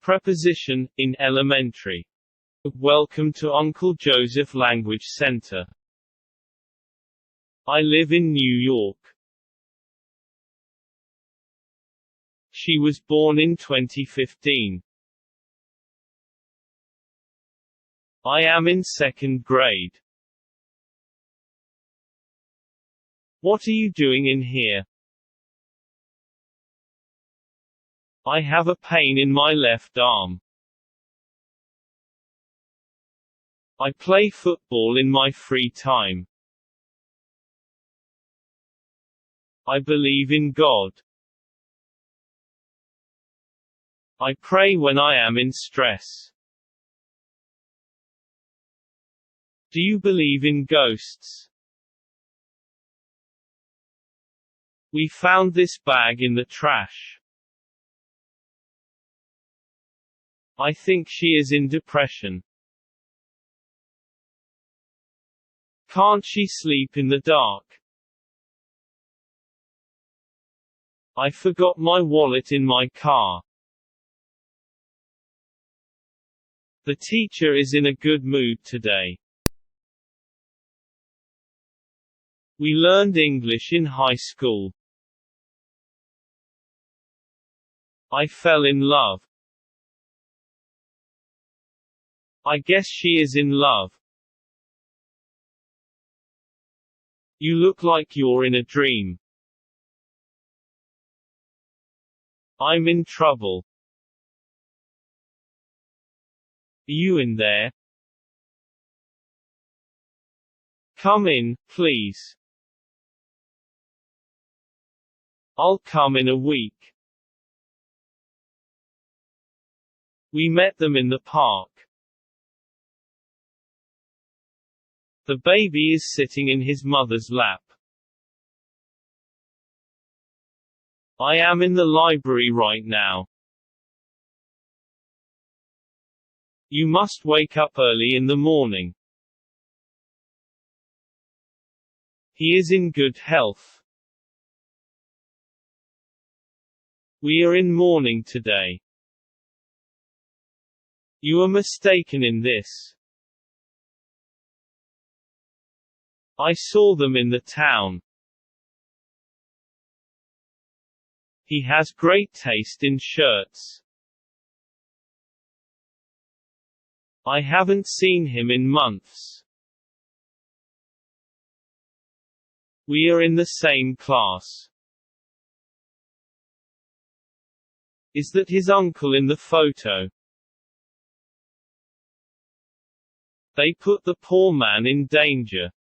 Preposition, in elementary. Welcome to Uncle Joseph Language Center. I live in New York. She was born in 2015. I am in second grade. What are you doing in here? I have a pain in my left arm. I play football in my free time. I believe in God. I pray when I am in stress. Do you believe in ghosts? We found this bag in the trash. I think she is in depression. Can't she sleep in the dark? I forgot my wallet in my car. The teacher is in a good mood today. We learned English in high school. I fell in love. I guess she is in love. You look like you're in a dream. I'm in trouble. Are you in there? Come in, please. I'll come in a week. We met them in the park. The baby is sitting in his mother's lap. I am in the library right now. You must wake up early in the morning. He is in good health. We are in mourning today. You are mistaken in this. I saw them in the town. He has great taste in shirts. I haven't seen him in months. We are in the same class. Is that his uncle in the photo? They put the poor man in danger.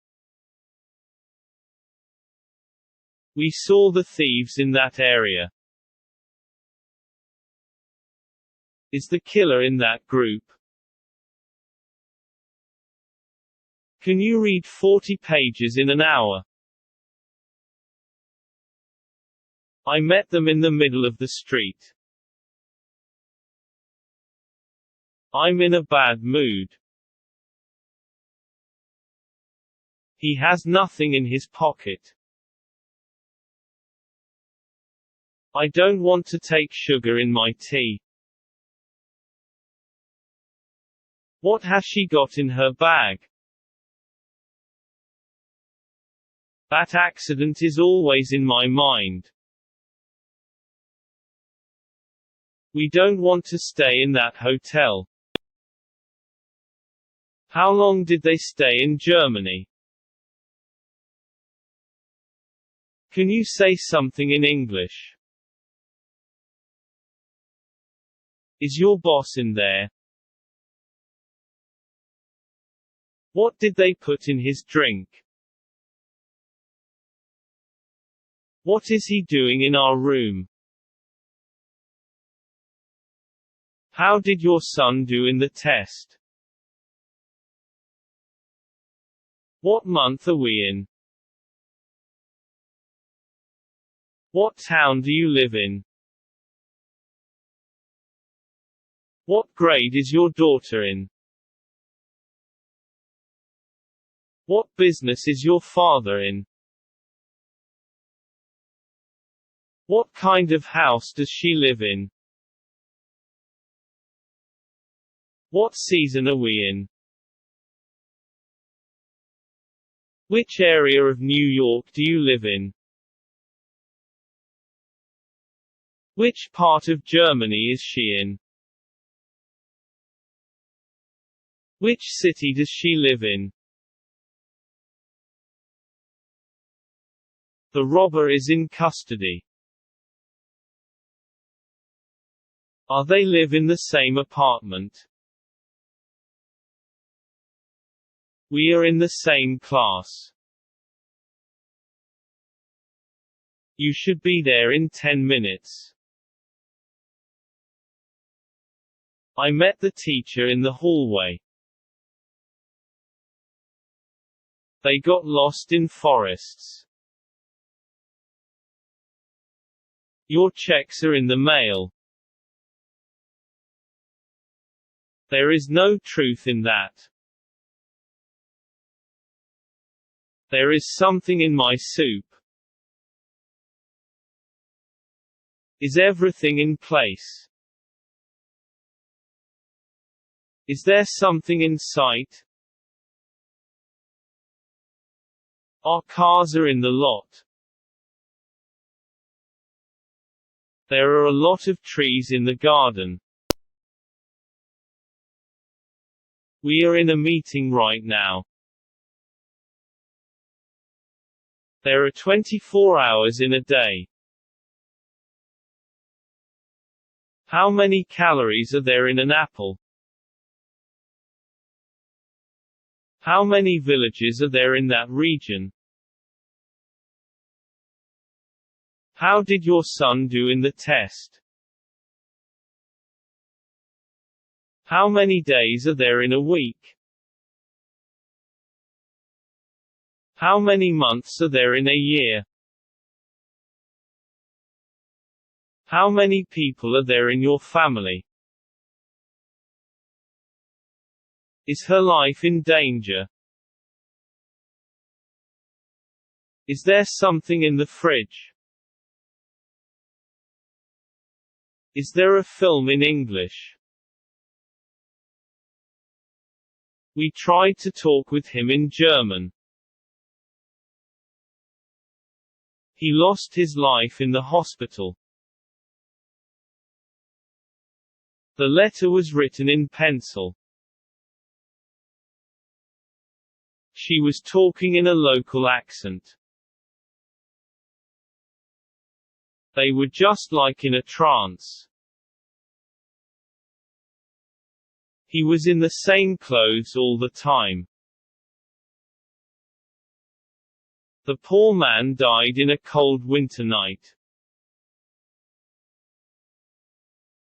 We saw the thieves in that area. Is the killer in that group? Can you read 40 pages in an hour? I met them in the middle of the street. I'm in a bad mood. He has nothing in his pocket. I don't want to take sugar in my tea. What has she got in her bag? That accident is always in my mind. We don't want to stay in that hotel. How long did they stay in Germany? Can you say something in English? Is your boss in there? What did they put in his drink? What is he doing in our room? How did your son do in the test? What month are we in? What town do you live in? What grade is your daughter in? What business is your father in? What kind of house does she live in? What season are we in? Which area of New York do you live in? Which part of Germany is she in? Which city does she live in? The robber is in custody. Are they live in the same apartment? We are in the same class. You should be there in 10 minutes. I met the teacher in the hallway. They got lost in forests. Your checks are in the mail. There is no truth in that. There is something in my soup. Is everything in place? Is there something in sight? Our cars are in the lot. There are a lot of trees in the garden. We are in a meeting right now. There are 24 hours in a day. How many calories are there in an apple? How many villages are there in that region? How did your son do in the test? How many days are there in a week? How many months are there in a year? How many people are there in your family? Is her life in danger? Is there something in the fridge? Is there a film in English? We tried to talk with him in German. He lost his life in the hospital. The letter was written in pencil. She was talking in a local accent. They were just like in a trance. He was in the same clothes all the time. The poor man died in a cold winter night.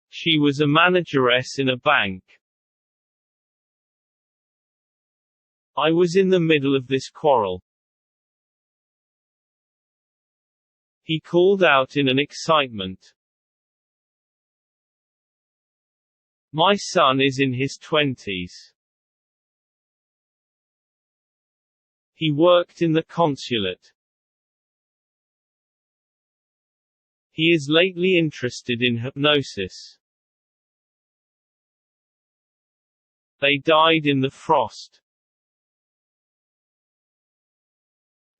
She was a manageress in a bank. I was in the middle of this quarrel. He called out in an excitement. My son is in his 20s. He worked in the consulate. He is lately interested in hypnosis. They died in the frost.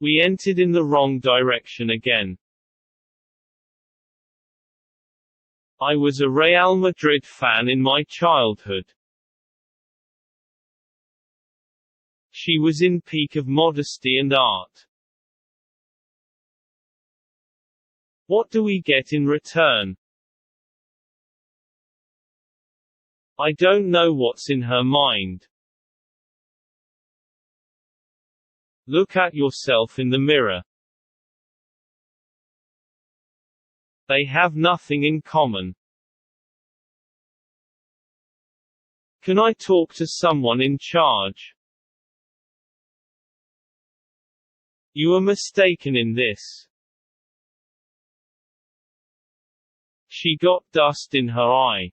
We entered in the wrong direction again. I was a Real Madrid fan in my childhood. She was in peak of modesty and art. What do we get in return? I don't know what's in her mind. Look at yourself in the mirror. They have nothing in common. Can I talk to someone in charge? You are mistaken in this. She got dust in her eye.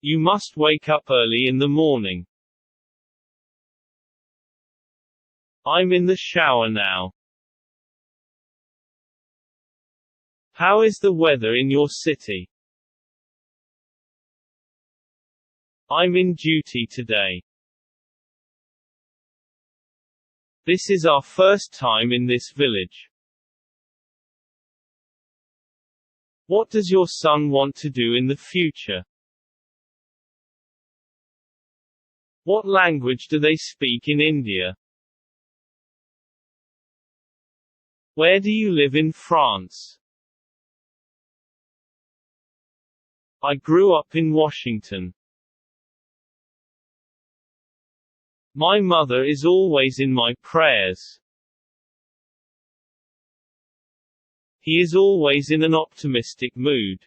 You must wake up early in the morning. I'm in the shower now. How is the weather in your city? I'm in duty today. This is our first time in this village. What does your son want to do in the future? What language do they speak in India? Where do you live in France? I grew up in Washington. My mother is always in my prayers. He is always in an optimistic mood.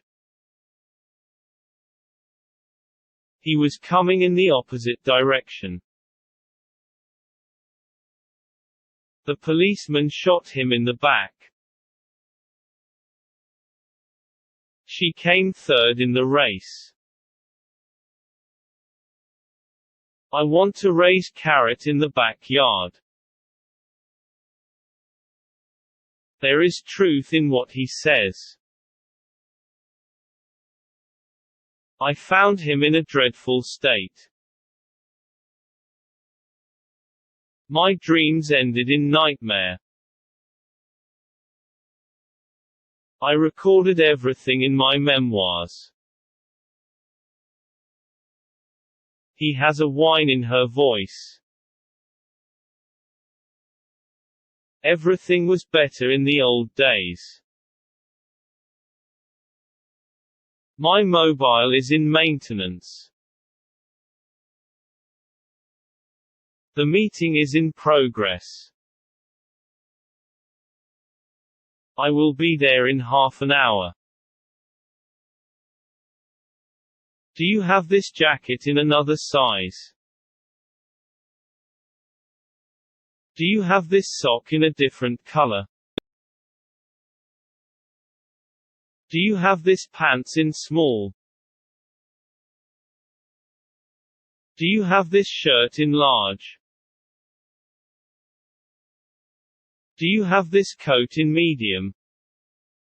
He was coming in the opposite direction. The policeman shot him in the back. She came third in the race. I want to raise carrot in the backyard. There is truth in what he says. I found him in a dreadful state. My dreams ended in nightmare. I recorded everything in my memoirs. He has a whine in her voice. Everything was better in the old days. My mobile is in maintenance. The meeting is in progress. I will be there in half an hour. Do you have this jacket in another size? Do you have this sock in a different color? Do you have this pants in small? Do you have this shirt in large? Do you have this coat in medium?